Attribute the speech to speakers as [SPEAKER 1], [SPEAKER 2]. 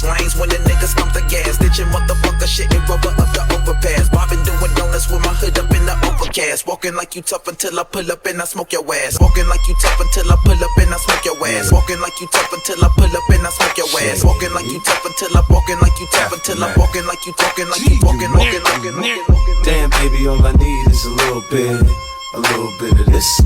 [SPEAKER 1] Lanes when the niggas stomp the gas. Ditching motherfucker shit and rubber up the overpass. Bobbing doing donuts with my hood up in the overcast. Walking like you tough until I pull up and I smoke your ass. Walking like you tough until I pull up and I smoke your ass. Walking like you tough until I pull up and I smoke your ass. Walking like you tough until I walking like you tough until I walking like you talking like you walking.
[SPEAKER 2] Damn baby, all I need is a little bit of this.